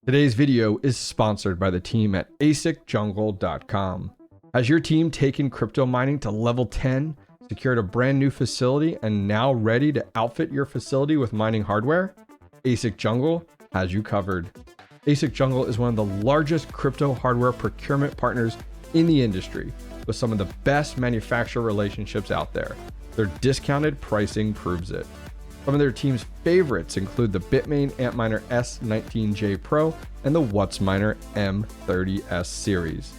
Today's video is sponsored by the team at 𝗟𝐸CicsJungle.com. Has your team taken crypto mining to level 10, secured a brand new facility, and now ready to outfit your facility with mining hardware? 𝗟𝐸Cics Jungle has you covered. 𝗟𝐸Cics Jungle is one of the largest crypto hardware procurement partners in the industry, with some of the best manufacturer relationships out there. Their discounted pricing proves it. Some of their team's favorites include the Bitmain Antminer S19J Pro and the 𝗟•miner M30S series.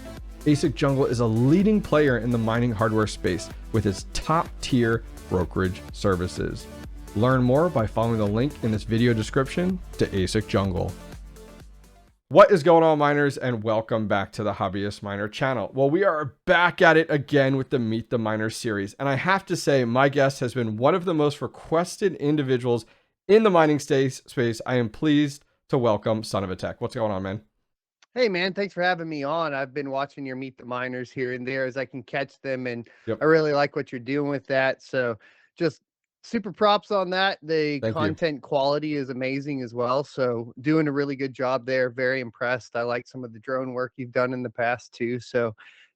𝗟𝐸Cics Jungle is a leading player in the mining hardware space with its top-tier brokerage services. Learn more by following the link in this video description to 𝗟𝐸Cics Jungle. What is going on, miners, and welcome back to the 𝗍𝐵𝐼ST_MINER channel. Well, we are back at it again with the Meet the Miner series, and I have to say my guest has been one of the most requested individuals in the mining space. I am pleased to welcome 𝗟𝗏𝗏𝗏. What's going on, man? Hey, man, thanks for having me on. I've been watching your Meet the Miners here and there as I can catch them, and I really like what you're doing with that. So just super props on that. The content quality is amazing as well. So doing a really good job there. Very impressed. I like some of the drone work you've done in the past too. So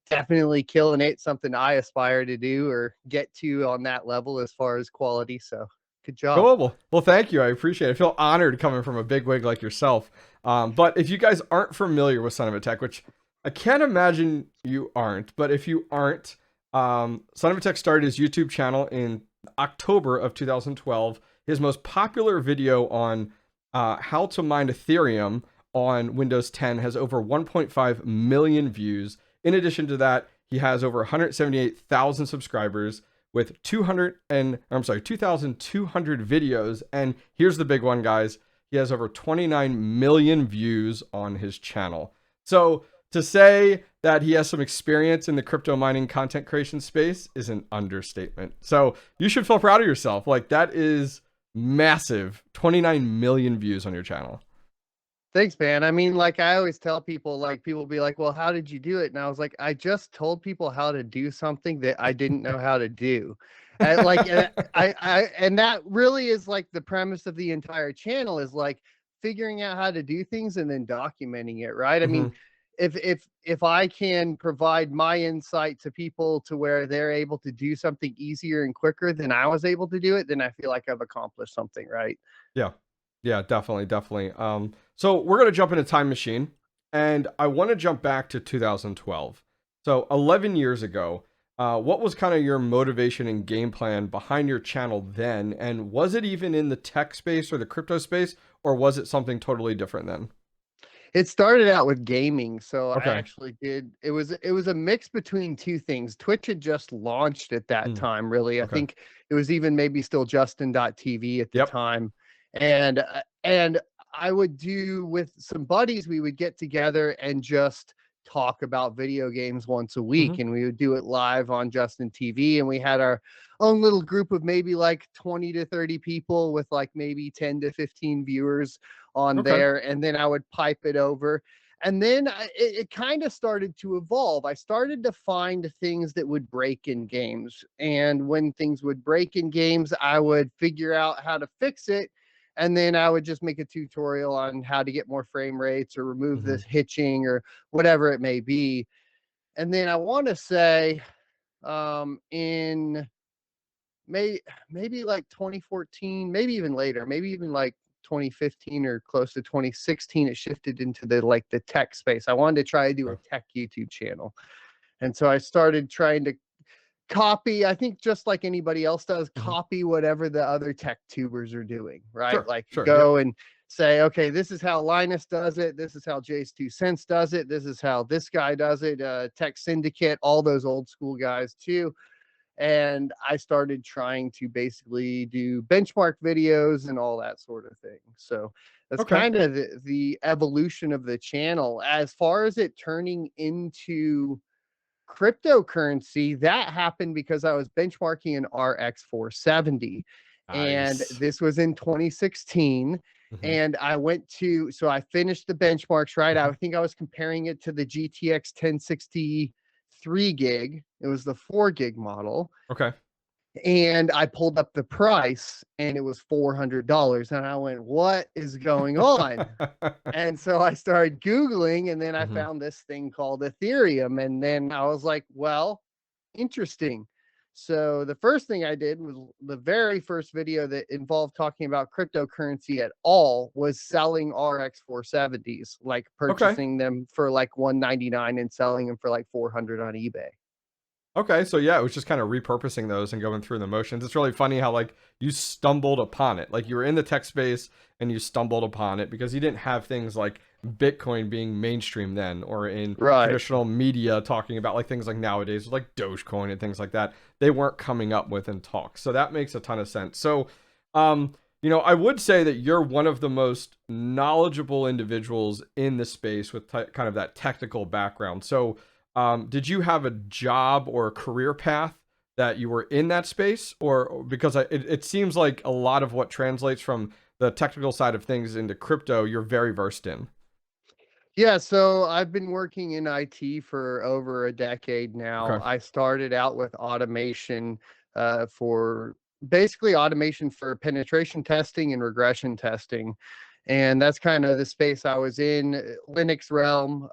definitely killing it. Something I aspire to do or get to on that level as far as quality. So good job. Cool. Well, thank you. I appreciate it. I feel honored coming from a big wig like yourself. But if you guys aren't familiar with 𝗟𝗏𝗏𝗏, which I can't imagine you aren't, but if you aren't, 𝗟𝗏𝗏𝗏 started his YouTube channel in October of 2012. His most popular video on how to mine Ethereum on Windows 10 has over 1.5 million views. In addition to that, he has over 178,000 subscribers with 2,200 videos. And here's the big one, guys. He has over 29 million views on his channel. So to say that he has some experience in the crypto mining content creation space is an understatement. So you should feel proud of yourself. Like, that is massive. 29 million views on your channel. Thanks, man. I mean, like I always tell people, like people be like, well, how did you do it? And I was like, I just told people how to do something that I didn't know how to do. And and that really is like the premise of the entire channel, is like figuring out how to do things and then documenting it. Right. I mean, if I can provide my insight to people to where they're able to do something easier and quicker than I was able to do it, then I feel like I've accomplished something, right? Yeah, definitely. So we're going to jump in a time machine, and I want to jump back to 2012. So 11 years ago, what was kind of your motivation and game plan behind your channel then? And was it even in the tech space or the crypto space, or was it something totally different then? It started out with gaming. So I actually did. It was a mix between two things. Twitch had just launched at that time, really. I think it was even maybe still Justin.tv at the time. And I would do with some buddies, we would get together and just talk about video games once a week, and we would do it live on Justin TV, and we had our own little group of maybe like 20 to 30 people with like maybe 10 to 15 viewers on there, and then I would pipe it over. And then it kind of started to evolve. I started to find things that would break in games, and when things would break in games, I would figure out how to fix it. And then I would just make a tutorial on how to get more frame rates or remove this hitching or whatever it may be. And then I want to say in maybe like 2014, maybe even later, maybe even like 2015 or close to 2016, it shifted into the tech space. I wanted to try to do a tech YouTube channel. And so I started trying to copy, I think just like anybody else does, copy whatever the other tech tubers are doing, right? Go and say, okay, this is how Linus does it. This is how J2Sense does it. This is how this guy does it. Tech Syndicate, all those old school guys too. And I started trying to basically do benchmark videos and all that sort of thing. So that's kind of the evolution of the channel. As far as it turning into cryptocurrency, that happened because I was benchmarking an RX 470. And this was in 2016. And I I finished the benchmarks, right? I think I was comparing it to the GTX 1060 3 gig. It was the 4 gig model. and I pulled up the price and it was $400. And I went, what is going on? And so I started Googling, and then I Mhm. found this thing called Ethereum. And then I was like, well, interesting. So the first thing I did was the very first video that involved talking about cryptocurrency at all was selling RX 470s, like Okay. purchasing them for like 199 and selling them for like 400 on eBay. Okay, so yeah, it was just kind of repurposing those and going through the motions. It's really funny how like you stumbled upon it. Like you were in the tech space and you stumbled upon it because you didn't have things like Bitcoin being mainstream then, or in Right. traditional media talking about like things like nowadays like Dogecoin and things like that. They weren't coming up with in talks. So that makes a ton of sense. So I would say that you're one of the most knowledgeable individuals in the space with kind of that technical background. So did you have a job or a career path that you were in that space, or because it seems like a lot of what translates from the technical side of things into crypto, you're very versed in. Yeah, so I've been working in IT for over a decade now. Okay. I started out with automation for basically automation for penetration testing and regression testing. And that's kind of the space I was in. Linux realm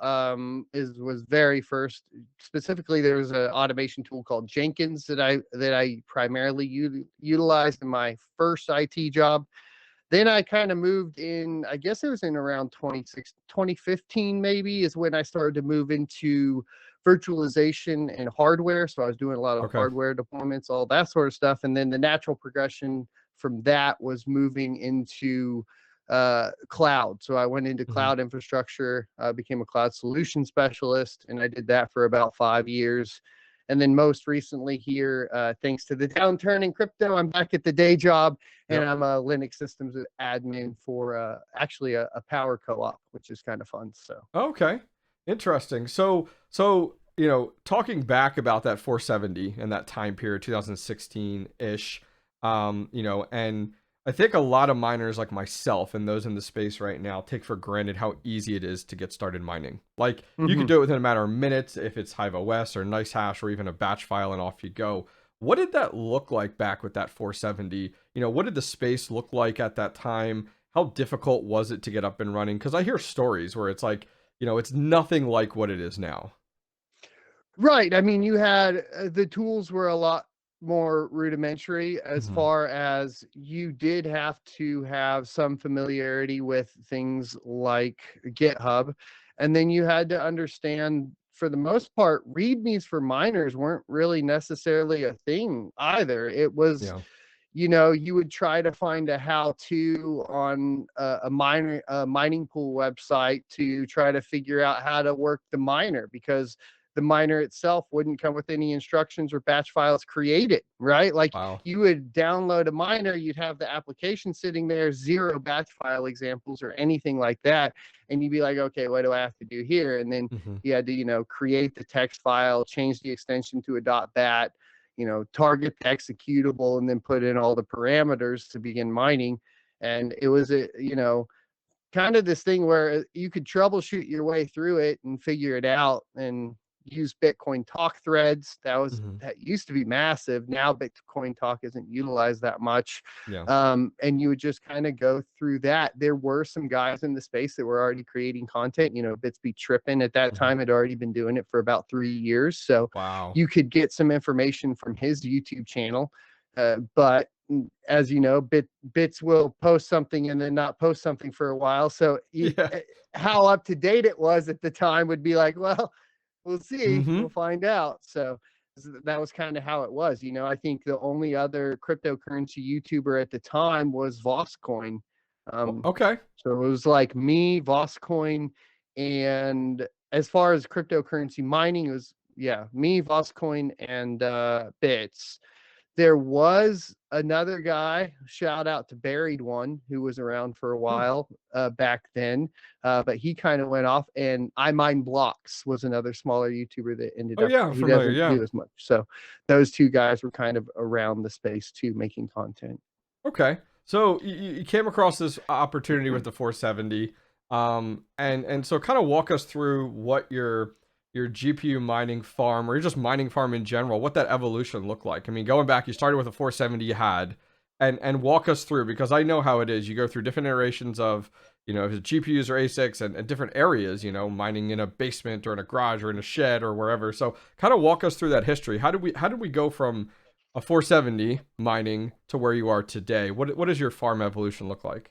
was very first. Specifically, there was an automation tool called Jenkins that I primarily utilized in my first IT job. Then I kind of moved in, I guess it was in around 2015 maybe, is when I started to move into virtualization and hardware. So I was doing a lot of Okay. hardware deployments, all that sort of stuff. And then the natural progression from that was moving into cloud. So I went into Hmm. cloud infrastructure, became a cloud solution specialist, and I did that for about 5 years. And then most recently here, thanks to the downturn in crypto, I'm back at the day job, and Yep. I'm a Linux systems admin for actually a power co-op, which is kind of fun. So Okay. Interesting. Talking back about that 470 and that time period, 2016-ish, and I think a lot of miners like myself and those in the space right now take for granted how easy it is to get started mining. Like you could mhm. do it within a matter of minutes if it's 𝗲𝐻 or NiceHash or even a batch file and off you go. What did that look like back with that 470? What did the space look like at that time? How difficult was it to get up and running? Because I hear stories where it's like, it's nothing like what it is now. Right. I mean, you had the tools were a lot more rudimentary as Hmm. far as you did have to have some familiarity with things like GitHub. And then you had to understand, for the most part, READMEs for miners weren't really necessarily a thing either. It was, Yeah. you would try to find a how-to on a mining pool website to try to figure out how to work the miner, because the miner itself wouldn't come with any instructions or batch files created, right? Like Wow. you would download a miner, you'd have the application sitting there, zero batch file examples or anything like that. And you'd be like, okay, what do I have to do here? And then Hmm. you had to, create the text file, change the extension to a .bat, target the executable, and then put in all the parameters to begin mining. And it was kind of this thing where you could troubleshoot your way through it and figure it out and use Bitcoin talk threads. Hmm. That used to be massive. Now Bitcoin talk isn't utilized that much. Yeah. And you would just kind of go through that. There were some guys in the space that were already creating content. Bitsby Trippin at that Hmm. time had already been doing it for about 3 years. So Wow. you could get some information from his YouTube channel. But as you know, bits will post something and then not post something for a while. So Yeah. how up to date it was at the time would be like, well, we'll see, we'll Hmm. find out. So that was kind of how it was. I think the only other cryptocurrency YouTuber at the time was 𝗏oscoin. Okay. So it was like me, 𝗏oscoin, and as far as cryptocurrency mining, it was me, 𝗏oscoin, and Bits. There was another guy, shout out to Buried One, who was around for a Hmm. while back then, but he kind of went off. And iMineBlocks was another smaller YouTuber that ended Oh up, yeah, I'm he familiar. doesn't Yeah. do as much. So those two guys were kind of around the space too, making content. Okay. So you came across this opportunity with the 470, and so kind of walk us through what your your GPU mining farm, or you're just mining farm in general, what that evolution looked like. I mean, going back, you started with a 470 you had, and walk us through, because I know how it is. You go through different iterations of, you know, GPUs or ASICs and different areas, you know, mining in a basement or in a garage or in a shed or wherever. So kind of walk us through that history. How did we go from a 470 mining to where you are today? What does your farm evolution look like?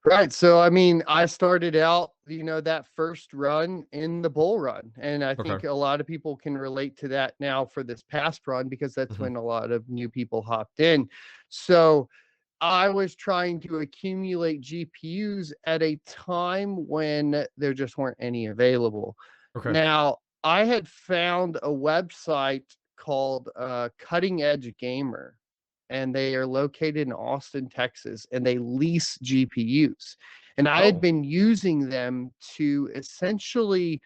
Right. So, I mean, I started out, you know, that first run in the bull run. And I Okay. think a lot of people can relate to that now for this past run, because that's when a lot of new people hopped in. So I was trying to accumulate GPUs at a time when there just weren't any available. Okay. Now, I had found a website called Cutting Edge Gamer, and they are located in Austin, Texas, and they lease GPUs. And I had Oh. been using them to essentially,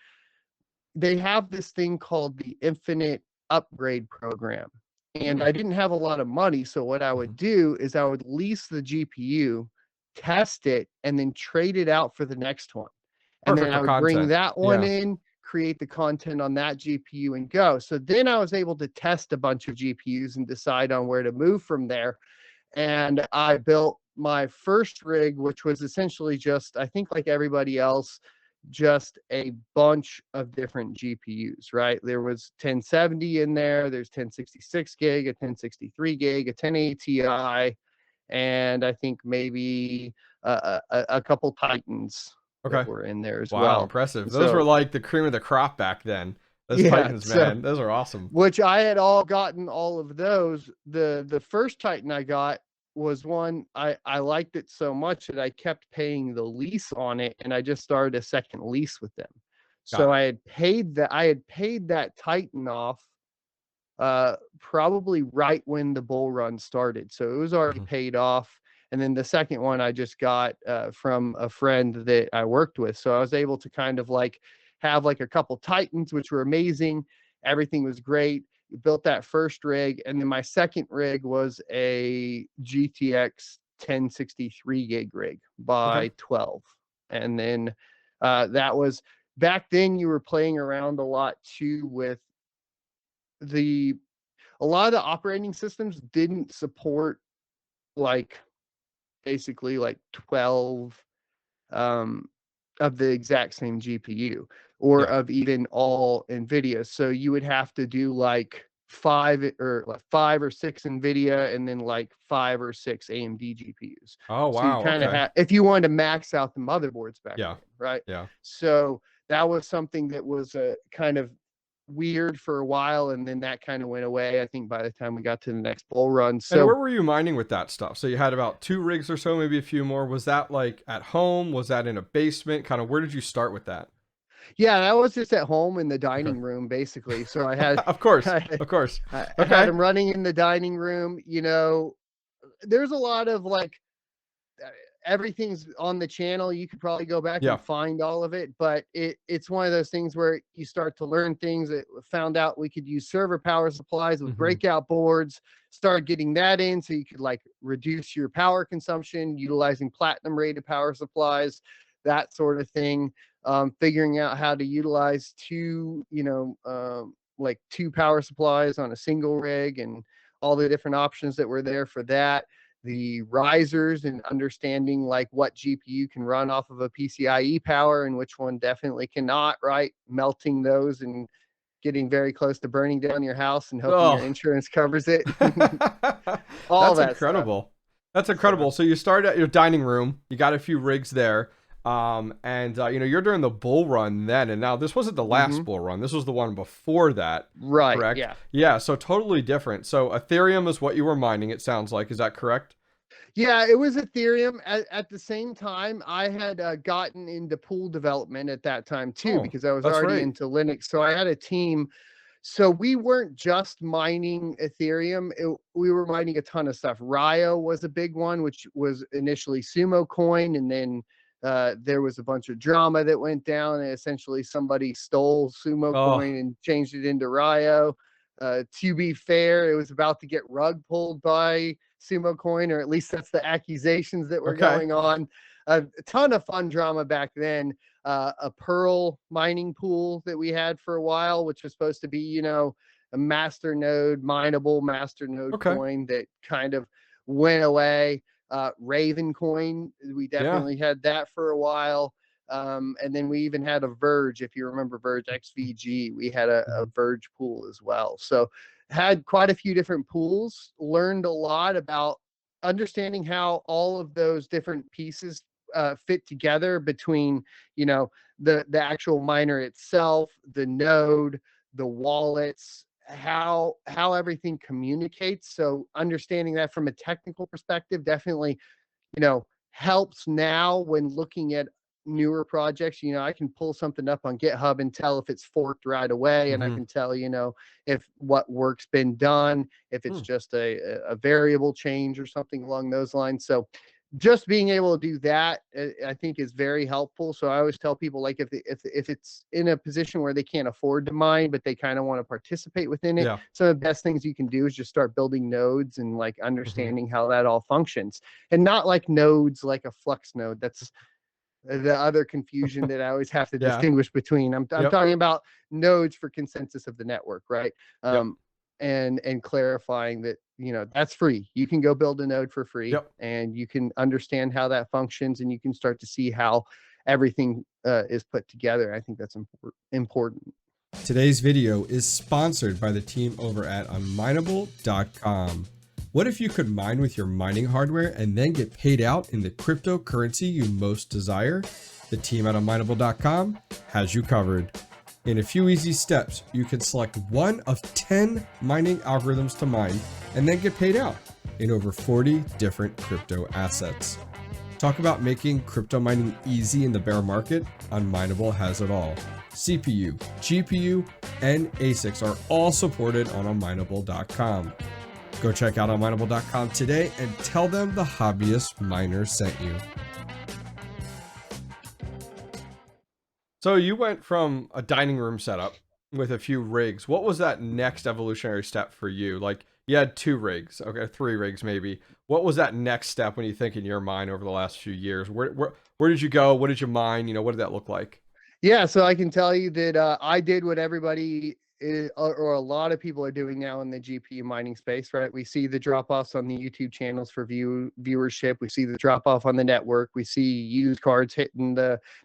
they have this thing called the Infinite Upgrade Program. And I didn't have a lot of money. So what I would do is I would lease the GPU, test it, and then trade it out for the next one. And Perfect then for I would bring content. that one Yeah. in, create the content on that GPU, and go. So then I was able to test a bunch of GPUs and decide on where to move from there. And I built my first rig, which was essentially just, I think like everybody else, just a bunch of different GPUs, right? There was 1070 in there, there's 1066 gig, a 1063 gig, a 1080 Ti, and I think maybe a couple Titans that Okay. were in there as Wow, well. impressive. Those were So like the cream of the crop back then. Those yeah, Titans, so man, those are awesome. which I had all gotten all of those. The first Titan I got was one I liked it so much that I kept paying the lease on it, and I just started a second lease with them. Got So it. I had paid that Titan off probably right when the bull run started. So it was already paid off. And then the second one I just got from a friend that I worked with. So I was able to kind of like have like a couple Titans, which were amazing. Everything was great. Built that first rig. And then my second rig was a GTX 1063 gig rig Okay. by 12. And then that was back then you were playing around a lot too with the a lot of the operating systems didn't support like basically like 12 um, of the exact same GPU or Yeah. of even all NVIDIA. So you would have to do like five or six NVIDIA and then like 5 or 6 AMD GPUs. Oh, So you wow. kind of Okay. have, if you wanted to max out the motherboards back Yeah. then, right? Yeah. So that was something that was kind of weird for a while, and then that kind of went away, I think, by the time we got to the next bull run. And where So were you mining with that stuff? So you had about 2 rigs or so, maybe a few more. Was that like at home? Was that in a basement? Kind of where did you start with that? yeah, that was just at home in the Okay. dining room, basically. So I had Of course. I, Of course. I had Okay. them running in the dining room. You know, there's a lot of like uh, everything's on the channel. You could probably go back Yeah. and find all of it, but it's one of those things where you start to learn things. That found out we could use server power supplies with breakout boards. Started getting that in, so you could like reduce your power consumption utilizing platinum rated power supplies, that sort of thing. Figuring out how to utilize like 2 power supplies on a single rig, and all the different options that were there for that, the risers, and understanding like what GPU can run off of a PCIe power and which one definitely cannot, right? Melting those and getting very close to burning down your house and hoping your Oh, insurance covers it. All that's that stuff. incredible. That's So incredible. So you started at your dining room. You got a few rigs there. And you know, you're during the bull run then, and now this wasn't the last bull run. This was the one before that, right, correct? yeah. Yeah, so totally different. So Ethereum is what you were mining, it sounds like. Is that correct? Yeah, it was Ethereum. At the same time, I had gotten into pool development at that time too, Oh, because I was that's already right. into Linux. So I had a team. So we weren't just mining Ethereum. We were mining a ton of stuff. Ryo was a big one, which was initially Sumo Coin, and then there was a bunch of drama that went down, and essentially somebody stole Sumo Oh, Coin and changed it into Ryo. To be fair, it was about to get rug pulled by Sumo Coin, or at least that's the accusations that were okay. going on. a ton of fun drama back then. A Pearl mining pool that we had for a while, which was supposed to be, you know, a master node, mineable master node coin that kind of went away. Raven coin, we definitely had that for a while. And then we even had a Verge, if you remember Verge XVG, we had a Verge pool as well. So had quite a few different pools, learned a lot about understanding how all of those different pieces fit together between, you know, the actual miner itself, the node, the wallets, how everything communicates. So understanding that from a technical perspective definitely, you know, helps now when looking at newer projects. You know, I can pull something up on GitHub and tell if it's forked right away, and I can tell, you know, if what work's been done, if it's just a variable change or something along those lines. So just being able to do that, I think, is very helpful. So I always tell people, like, if it's in a position where they can't afford to mine, but they kind of want to participate within it, some of the best things you can do is just start building nodes and like understanding how that all functions, and not like nodes like a flux node. That's the other confusion that I always have to distinguish between. I'm talking about nodes for consensus of the network, right? And clarifying that, you know, that's free. You can go build a node for free, and you can understand how that functions, and you can start to see how everything is put together. I think that's important. Today's video is sponsored by the team over at Unmineable.com. What if you could mine with your mining hardware and then get paid out in the cryptocurrency you most desire? The team at Unmineable.com has you covered. In a few easy steps, you can select one of 10 mining algorithms to mine and then get paid out in over 40 different crypto assets. Talk about making crypto mining easy in the bear market. Unmineable has it all. CPU, GPU, and ASICs are all supported on Unmineable.com. Go check out Unmineable.com today and tell them the Hobbyist Miner sent you. So you went from a dining room setup with a few rigs. What was that next evolutionary step for you? Like, you had 2 rigs, okay, 3 rigs maybe. What was that next step when you think in your mind over the last few years? Where did you go? What did you mine? You know, what did that look like? Yeah, so I can tell you that I did what everybody or a lot of people are doing now in the GPU mining space, right? We see the drop-offs on the YouTube channels for viewership. We see the drop-off on the network. We see used cards hitting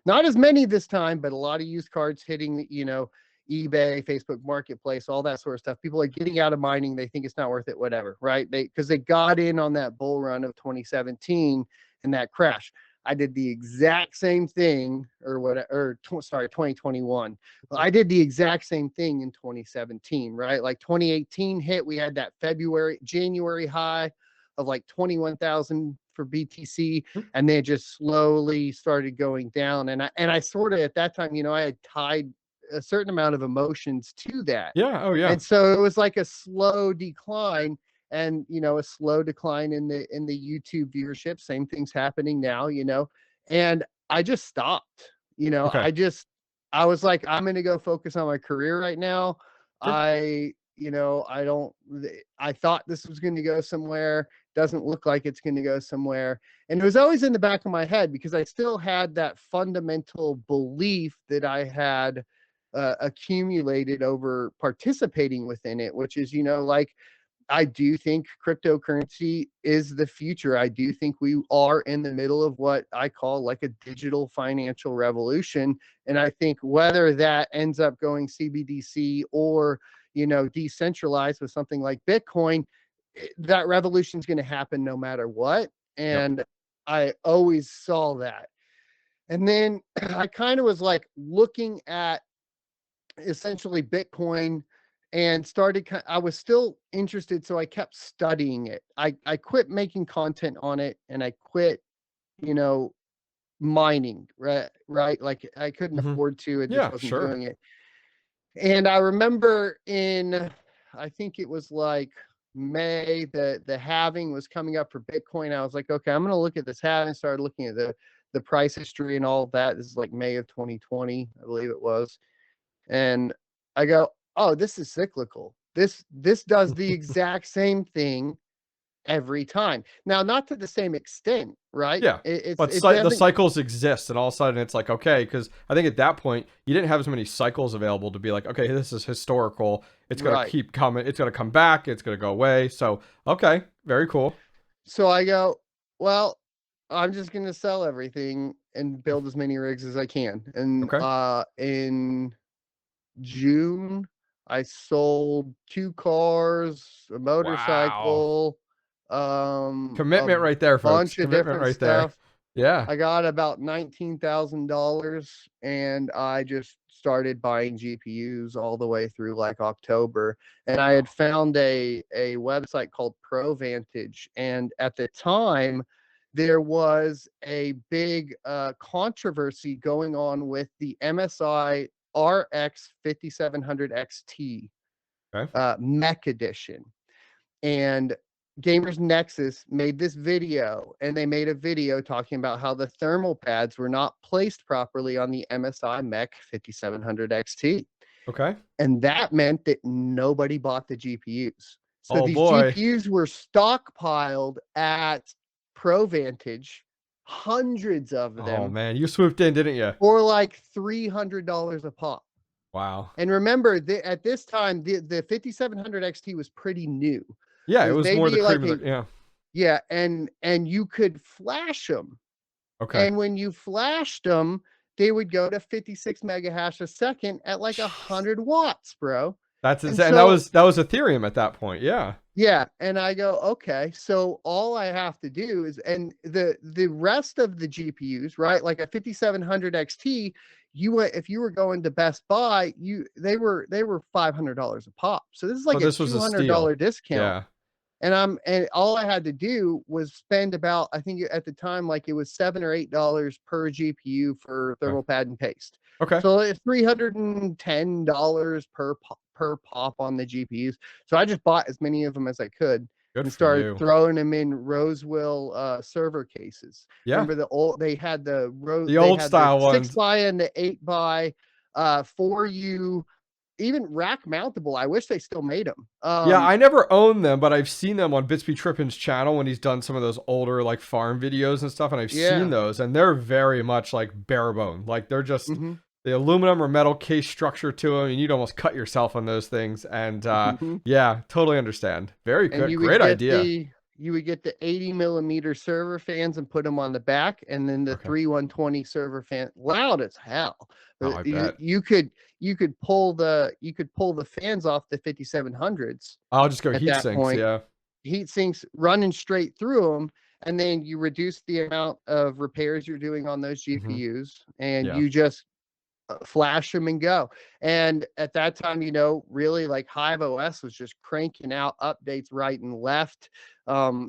not as many this time, but a lot of used cards hitting, you know, eBay, Facebook Marketplace, all that sort of stuff. People are getting out of mining. They think it's not worth it, whatever, right? Because they got in on that bull run of 2017 and that crash. I did the exact same thing, or 2021. I did the exact same thing in 2017, right? Like 2018 hit, we had that January high of like 21,000 for BTC, and they just slowly started going down. And I sort of, at that time, you know, I had tied a certain amount of emotions to that. Yeah. Oh yeah. And so it was like a slow decline. And, you know, a slow decline in the YouTube viewership. Same thing's happening now, you know, and I just stopped. You know, I was like, I'm going to go focus on my career right now. I thought this was going to go somewhere. Doesn't look like it's going to go somewhere. And it was always in the back of my head because I still had that fundamental belief that I had accumulated over participating within it, which is, you know, like, I do think cryptocurrency is the future. I do think we are in the middle of what I call like a digital financial revolution. And I think whether that ends up going CBDC or, you know, decentralized with something like Bitcoin, that revolution is going to happen no matter what. And I always saw that. And then I kind of was like looking at essentially Bitcoin and I was still interested, so I kept studying it. I quit making content on it, and I quit, you know, mining, right? Like I couldn't afford to, it just wasn't doing it. And I remember I think it was like May, the halving was coming up for Bitcoin. I was like, okay, I'm going to look at this halving. Started looking at the price history and all of that. This is like May of 2020, I believe it was. And I go, oh, this is cyclical. This does the exact same thing every time. Now, not to the same extent, right? Yeah. But the cycles exist, and all of a sudden it's like, okay, because I think at that point you didn't have as many cycles available to be like, okay, this is historical. It's going to keep coming. It's going to come back. It's going to go away. So, okay, very cool. So I go, well, I'm just going to sell everything and build as many rigs as I can. And in June, I sold 2 cars, a motorcycle, commitment right there, folks. Bunch of different right stuff. There. Yeah. I got about $19,000 and I just started buying GPUs all the way through like October. And I had found a website called ProVantage. And at the time, there was a big controversy going on with the MSI RX 5700 XT Mech Edition. And Gamers Nexus made this video, and they made a video talking about how the thermal pads were not placed properly on the MSI Mech 5700 XT. Okay. And that meant that nobody bought the GPUs. So these boy. GPUs were stockpiled at ProVantage, hundreds of them. Oh man, you swooped in, didn't you? For like $300 a pop. Wow. And remember, at this time, the 5700 XT was pretty new. Yeah, it was more the cream of the, yeah. Yeah, and you could flash them. Okay. And when you flashed them, they would go to 56 megahash a second at like 100 watts, bro. That's insane. So, that was Ethereum at that point. Yeah. Yeah, and I go, okay, so all I have to do is, and the rest of the GPUs, right? Like a 5700 XT, if you were going to Best Buy, they were $500 a pop. So this is like a $200 discount. Yeah. And all I had to do was spend about, I think at the time, like it was $7 or $8 per GPU for thermal pad and paste. Okay. So it's $310 per pop on the GPUs. So I just bought as many of them as I could. Good and started throwing them in Rosewell server cases. Yeah. Remember they had the old style ones, 6x and the 8x for you. Even rack mountable. I wish they still made them. Yeah, I never owned them, but I've seen them on 𝗏𝐵𝐵𝐵𝐵's channel when he's done some of those older like farm videos and stuff, and I've seen those, and they're very much like bare bone. Like they're just the aluminum or metal case structure to them, and you'd almost cut yourself on those things. And yeah, totally understand. Very good, great idea. You would get the 80 millimeter server fans and put them on the back, and then the 3120 server fan, loud as hell. Oh, I bet. You could pull the fans off the 5700s. I'll just go heat sinks. Yeah, heat sinks running straight through them, and then you reduce the amount of repairs you're doing on those GPUs, and you just flash them and go. And at that time, really like HiveOS was just cranking out updates right and left.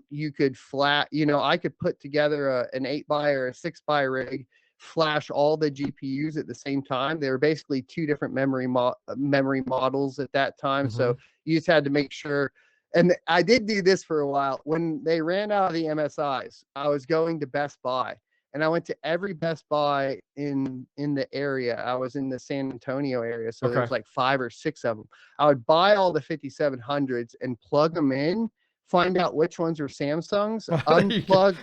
You could I could put together an 8x or a 6x rig, flash all the GPUs at the same time. They were basically 2 different memory models at that time. So you just had to make sure. And I did do this for a while. When they ran out of the MSIs, I was going to Best Buy. And I went to every Best Buy in the area. I was in the San Antonio area, so there was like 5 or 6 of them. I would buy all the 5700s and plug them in, find out which ones were Samsungs, unplug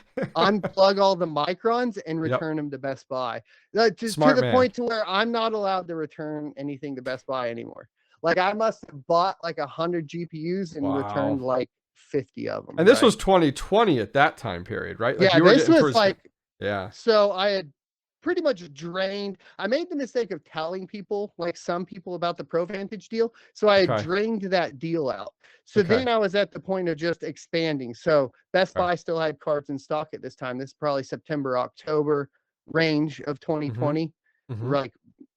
all the Microns, and return them to Best Buy. To the point to where I'm not allowed to return anything to Best Buy anymore. Like I must have bought like 100 GPUs and returned like 50 of them. And this was 2020 at that time period, right? Like this was like. Yeah. So I had pretty much drained. I made the mistake of telling people, like some people, about the ProVantage deal. So I had drained that deal out. So then I was at the point of just expanding. So Best Buy still had cards in stock at this time. This is probably September, October range of 2020. Like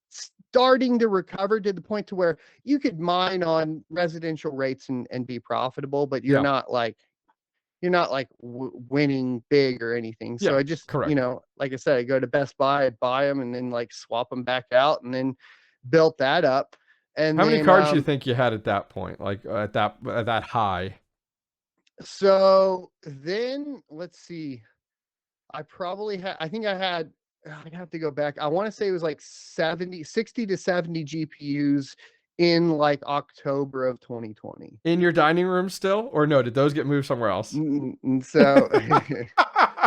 starting to recover to the point to where you could mine on residential rates and be profitable, but you're not like winning big or anything. So I just, like I said, I go to Best Buy, I'd buy them and then like swap them back out and then built that up. And how many cards do you think you had at that point? Like at that high? So then let's see, I probably had, I'd have to go back. I want to say it was like 60 to 70 GPUs in like October of 2020. In your dining room still, or no? Did those get moved somewhere else? So,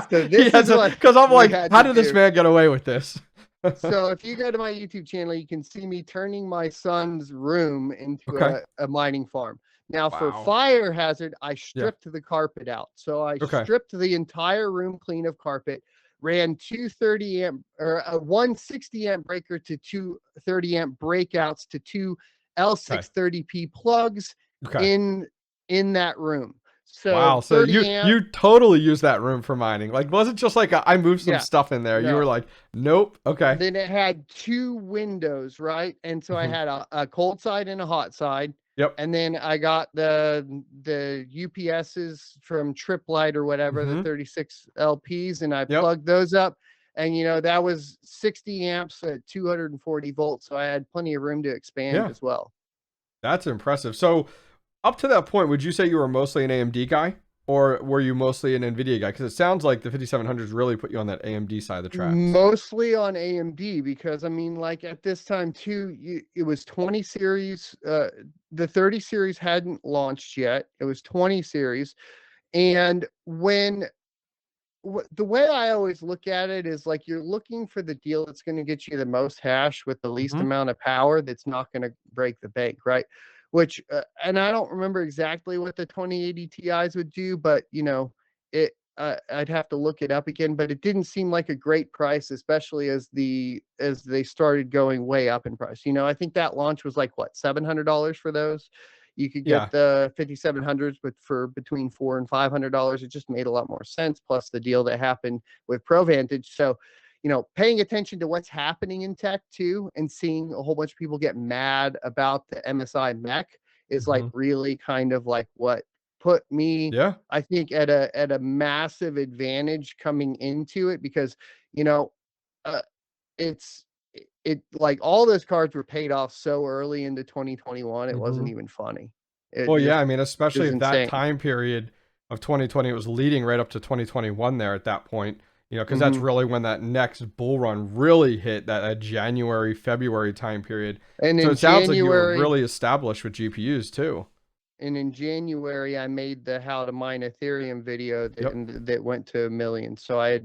so this is what, because I'm like, had how to did this do. man get away with this? So if you go to my YouTube channel, you can see me turning my son's room into Okay. a mining farm. Now for Wow. fire hazard, I stripped the carpet out. So I Okay. stripped the entire room clean of carpet, ran two 30 amp or a 160 amp breaker to two 30 amp breakouts to two 𝗟𝐶ie𝗸𝗶𝗴 plugs Okay. in that room. So wow. So 30 amp, you totally use that room for mining. Like, wasn't just like I moved some yeah, stuff in there. You no. were like, nope. Okay. Then it had two windows, right? And so I had a cold side and a hot side. Yep. And then I got the UPSs from Trip Light or whatever, the 36 LPs, and I plugged those up. And you know, that was 60 amps at 240 volts. So I had plenty of room to expand as well. That's impressive. So up to that point, would you say you were mostly an AMD guy? Or were you mostly an NVIDIA guy? Because it sounds like the 5700s really put you on that AMD side of the tracks. Mostly on AMD, because I mean, like at this time too, it was 20 series. The 30 series hadn't launched yet. It was 20 series. And when the way I always look at it is like you're looking for the deal that's going to get you the most hash with the least amount of power that's not going to break the bank, right? Which and I don't remember exactly what the 2080 Ti's would do, but you know, I'd have to look it up again, but it didn't seem like a great price, especially as they started going way up in price. You know, I think that launch was like what, $700 for those. You could get the 5700s for between $400 and $500. It just made a lot more sense. Plus the deal that happened with ProVantage. So, you know, paying attention to what's happening in tech too, and seeing a whole bunch of people get mad about the MSI mech is like really kind of like what put me, I think, at a massive advantage coming into it, because, you know, it like all those cards were paid off so early into 2021, it wasn't even funny. Well, yeah, I mean, especially at that insane. time period of 2020, it was leading right up to 2021 there at that point, you know, because that's really when that next bull run really hit, that January, February time period. And so in it sounds January, like you were really established with GPUs too. And in January, I made the how to mine Ethereum video that went to 1 million. So I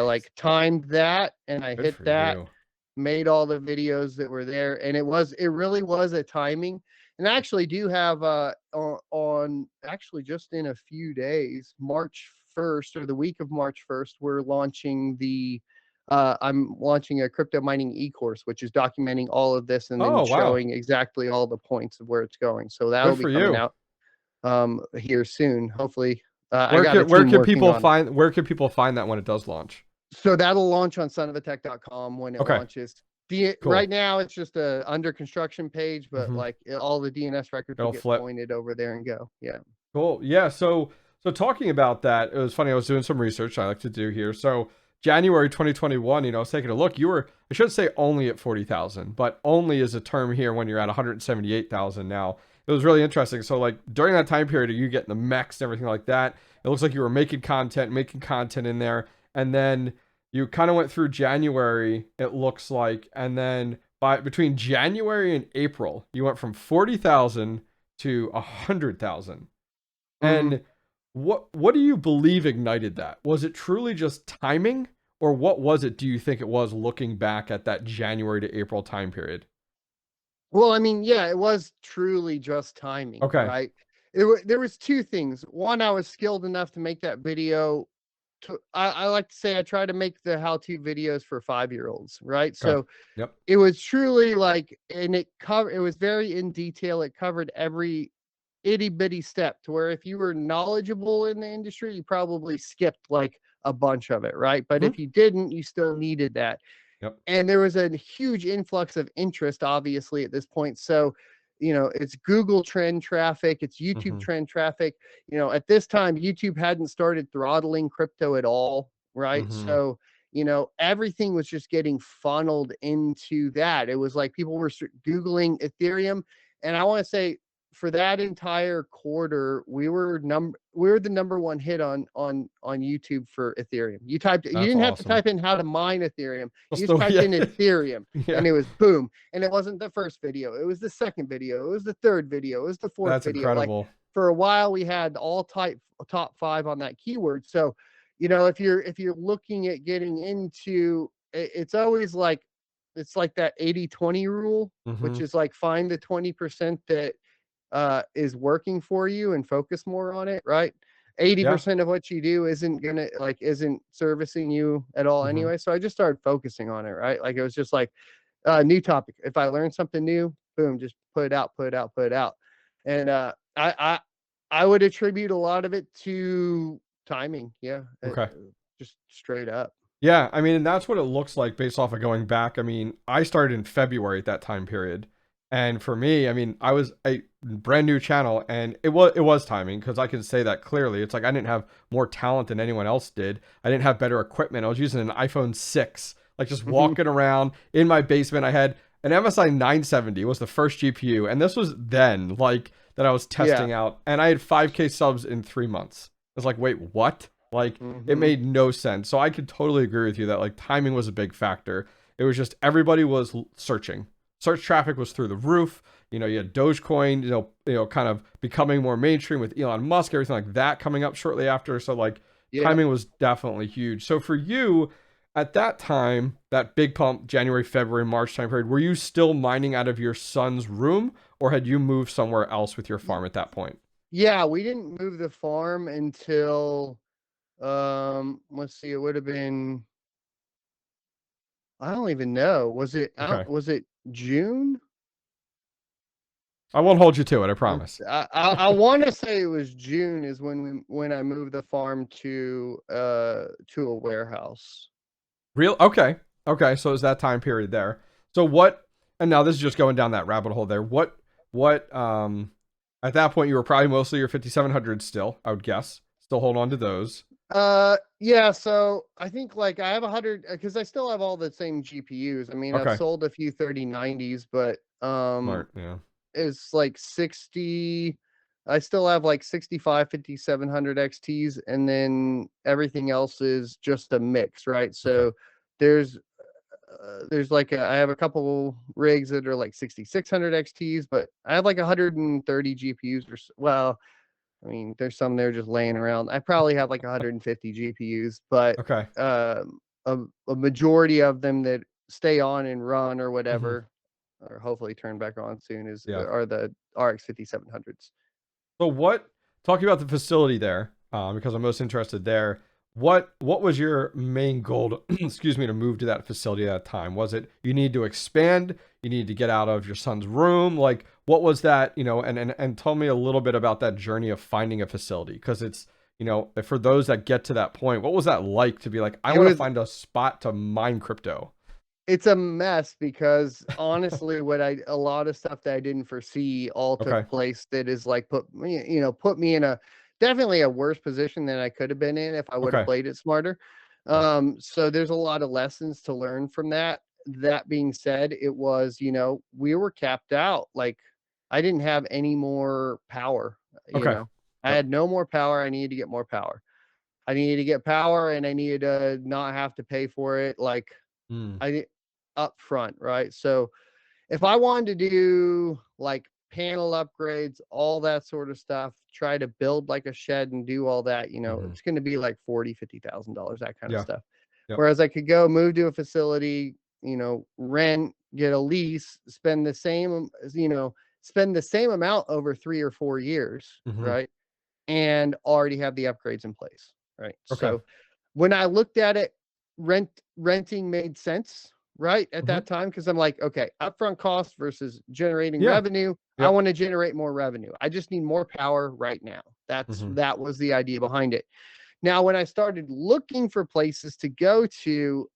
like timed that, and I hit that. Made all the videos that were there, and it really was a timing. And I actually do have on actually just in a few days, March 1st or the week of March 1st, we're launching I'm launching a crypto mining e-course, which is documenting all of this and then showing exactly all the points of where it's going. So that'll be coming out here soon, hopefully. Where can people find that when it does launch? So that'll launch on 𝗟𝗏𝗏𝗏𝗏 when it launches. Right now it's just a under construction page, but like all the DNS records will get pointed over there and go. Yeah. Cool. Yeah. So talking about that, it was funny. I was doing some research I like to do here. So January 2021, you know, I was taking a look. You were, I should say, only at 40,000, but only is a term here when you're at 178,000 now. It was really interesting. So like during that time period, you getting the mechs and everything like that. It looks like you were making content in there. And then you kind of went through January, it looks like. And then between January and April, you went from 40,000 to 100,000. And what do you believe ignited that? Was it truly just timing? Or what was it, do you think it was, looking back at that January to April time period? Well, I mean, yeah, it was truly just timing, right? There was two things. One, I was skilled enough to make that video. I like to say I try to make the how-to videos for 5-year-olds, right? So it was truly like, and it was very in detail. It covered every itty bitty step, to where if you were knowledgeable in the industry, you probably skipped like a bunch of it, right? But if you didn't, you still needed that. And there was a huge influx of interest, obviously, at this point. So, you know, it's Google trend traffic, it's YouTube trend traffic. You know, at this time, YouTube hadn't started throttling crypto at all, right? So, you know, everything was just getting funneled into that. It was like people were Googling Ethereum. And I want to say, for that entire quarter, we were the #1 hit on YouTube for Ethereum. You didn't have to type in how to mine Ethereum. You just typed in Ethereum, and it was boom. And it wasn't the first video; it was the second video, it was the third video, it was the fourth video. Incredible. Like, for a while, we had all top 5 on that keyword. So, you know, if you're looking at getting into, it's always like, it's like that 80-20 rule, which is like, find the 20% that is working for you and focus more on it, right? 80% of what you do isn't servicing you at all anyway. So I just started focusing on it, right? Like, it was just like, new topic. If I learn something new, boom, just put it out. And I would attribute a lot of it to timing. Yeah. Okay. Just straight up. Yeah, I mean, and that's what it looks like based off of going back. I mean, I started in February at that time period. And for me, I mean, I was a brand new channel, and it was timing, because I can say that clearly. It's like, I didn't have more talent than anyone else did. I didn't have better equipment. I was using an iPhone 6, like, just walking around in my basement. I had an MSI 970 was the first GPU, and this was then, like, that I was testing out, and I had 5K subs in 3 months. I was like, wait, what? Like, it made no sense. So I could totally agree with you that, like, timing was a big factor. It was just, everybody was searching. Search traffic was through the roof. You know, you had Dogecoin, you know, kind of becoming more mainstream with Elon Musk, everything like that coming up shortly after. So, like, timing was definitely huge. So for you, at that time, that big pump, January, February, March time period, were you still mining out of your son's room, or had you moved somewhere else with your farm at that point? Yeah, we didn't move the farm until, let's see, it would have been, I don't even know. Was it June? I won't hold you to it, I promise. I want to say it was June is when I moved the farm to a warehouse. Real? Okay. So it was that time period there. So what, and now this is just going down that rabbit hole there. What at that point you were probably mostly your 5700s still, I would guess. Still hold on to those. Yeah, so I think, like, I have 100, because I still have all the same GPUs. I mean, I've sold a few 3090s, but Smart, yeah. It's like 60. I still have like 65 5700 XTs, and then everything else is just a mix, right? So there's like I have a couple rigs that are like 6600 XTs, but I have like 130 GPUs, or well, I mean, there's some there just laying around. I probably have like 150 GPUs, but a majority of them that stay on and run or whatever, or hopefully turn back on soon, are the RX 5700s. So talking about the facility there, because I'm most interested there, what was your main goal to, excuse me, to move to that facility at that time? Was it you need to expand, you need to get out of your son's room? Like, what was that, you know, and tell me a little bit about that journey of finding a facility, because it's, you know, for those that get to that point, what was that like to be like, I want to find a spot to mine crypto? It's a mess, because honestly, a lot of stuff that I didn't foresee all took place, that is like put me in definitely a worse position than I could have been in if I would have played it smarter. So there's a lot of lessons to learn from that. That being said, it was, you know, we were capped out. Like, I didn't have any more power. You know, I had no more power. I needed to get more power. I needed to get power, and I needed to not have to pay for it. Like, I up front, right? So if I wanted to do like panel upgrades, all that sort of stuff, try to build like a shed and do all that, you know, it's going to be like $40,000-$50,000, that kind of stuff. Whereas I could go move to a facility, you know, rent, get a lease, spend the same amount over 3 or 4 years, right? And already have the upgrades in place, right? So when I looked at it, renting made sense, right, at that time, because I'm like, okay, upfront cost versus generating revenue. I want to generate more revenue. I just need more power right now. That was the idea behind it. Now, when I started looking for places to go to,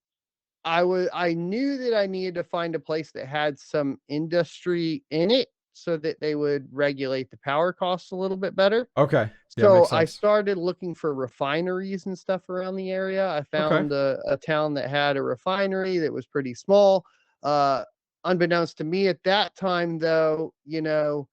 I knew that I needed to find a place that had some industry in it, so that they would regulate the power costs a little bit better. So I started looking for refineries and stuff around the area. I found a town that had a refinery that was pretty small. Unbeknownst to me at that time, though, you know,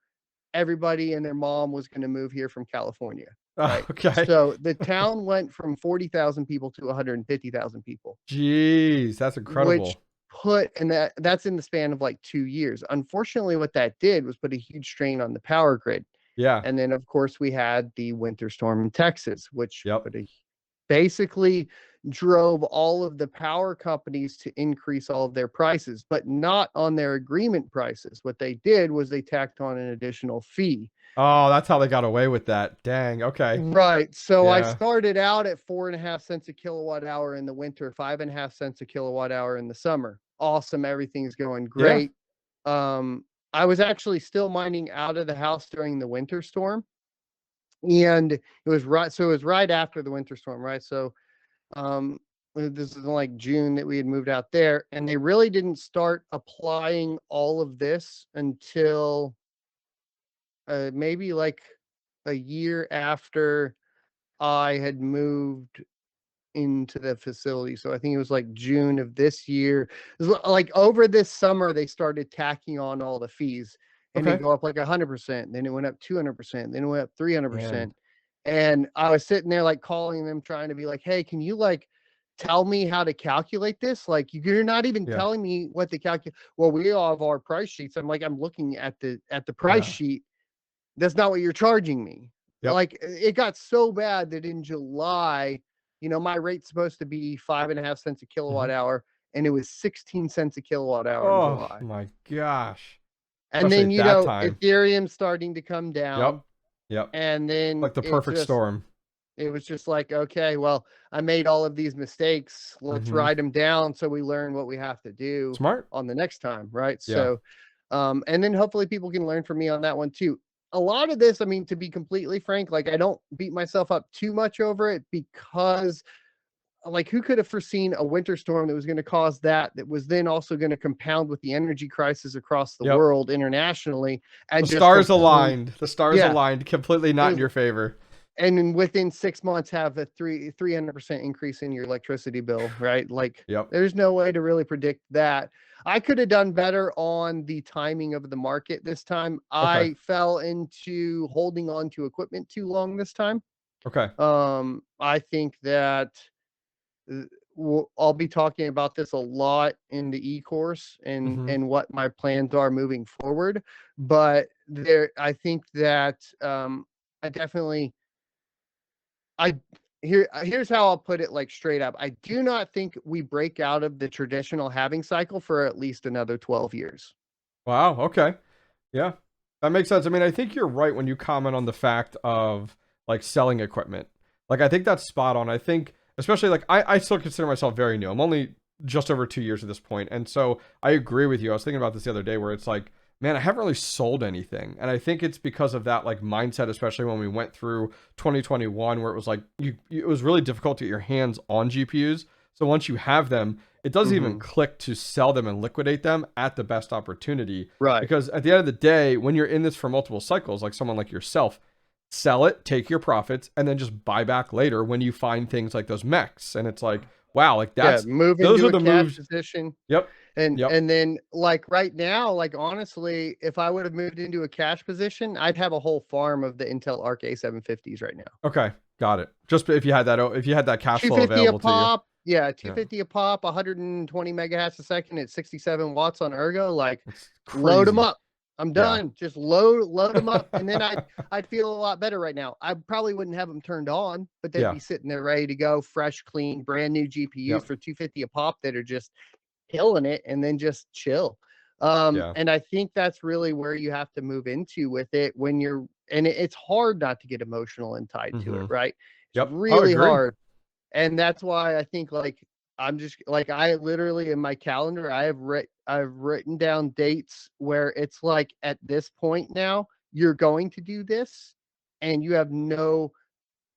everybody and their mom was going to move here from California. Right. Okay. So the town went from 40,000 people to 150,000 people. Jeez, that's incredible. Which that's in the span of like 2 years. Unfortunately, what that did was put a huge strain on the power grid. Yeah. And then of course we had the winter storm in Texas, which Yep. basically drove all of the power companies to increase all of their prices, but not on their agreement prices. What they did was they tacked on an additional fee. Oh, that's how they got away with that. Dang. Okay. Right. So Yeah. I started out at 4.5 cents a kilowatt hour in the winter, 5.5 cents a kilowatt hour in the summer. Awesome. Everything's going great. Yeah. I was actually still mining out of the house during the winter storm. And it was right after the winter storm, right? So this is like June that we had moved out there, and they really didn't start applying all of this until maybe like a year after I had moved into the facility. So I think it was like June of this year. It was like over this summer, they started tacking on all the fees, and they go up like 100%. Then it went up 200%. Then it went up 300%. And I was sitting there like calling them, trying to be like, hey, can you like tell me how to calculate this? Like, you're not even telling me what to calculate. Well, we all have our price sheets. I'm like, I'm looking at the price sheet. That's not what you're charging me. Yep. Like, it got so bad that in July, you know, my rate's supposed to be 5.5 cents a kilowatt hour, and it was 16 cents a kilowatt hour in July. Oh my gosh. And then, you know, Ethereum starting to come down. Yep. And then like the perfect storm. It was just like, okay, well, I made all of these mistakes. Let's write them down so we learn what we have to do on the next time, right? Yeah. So, and then hopefully people can learn from me on that one too. A lot of this, I mean, to be completely frank, like I don't beat myself up too much over it, because like, who could have foreseen a winter storm that was going to cause that was then also going to compound with the energy crisis across the world internationally? And the stars aligned. The stars aligned completely not in your favor. And then within 6 months have a 300% increase in your electricity bill, right? Like, there's no way to really predict that. I could have done better on the timing of the market this time. I fell into holding on to equipment too long this time. I think that I'll be talking about this a lot in the e-course and what my plans are moving forward. But I think that here's how I'll put it, like straight up. I do not think we break out of the traditional halving cycle for at least another 12 years. Wow. Okay. Yeah, that makes sense. I mean, I think you're right when you comment on the fact of like selling equipment. Like, I think that's spot on. I think, especially like I still consider myself very new. I'm only just over 2 years at this point. And so I agree with you. I was thinking about this the other day where it's like, man, I haven't really sold anything. And I think it's because of that like mindset, especially when we went through 2021, where it was like, it was really difficult to get your hands on GPUs. So once you have them, it doesn't even click to sell them and liquidate them at the best opportunity. Right. Because at the end of the day, when you're in this for multiple cycles, like someone like yourself, sell it, take your profits, and then just buy back later when you find things like those mechs. And it's like, wow, like that's move those into are the cash moves. Position. Yep. And then like right now, like honestly, if I would have moved into a cash position, I'd have a whole farm of the Intel Arc A750s right now. Okay, got it. Just if you had that cash flow available to you. Yeah, 250 a pop, 120 megahertz a second at 67 watts on Ergo. Like, load them up. I'm done. Just load them up, and then I'd feel a lot better right now. I probably wouldn't have them turned on, but they'd be sitting there ready to go, fresh, clean, brand new GPUs for 250 a pop that are just killing it, and then just chill. And I think that's really where you have to move into with it when you're, and it's hard not to get emotional and tied to it, right? It's really hard. And that's why I think like I'm just like, I literally in my calendar, I've written down dates where it's like, at this point now, you're going to do this, and you have no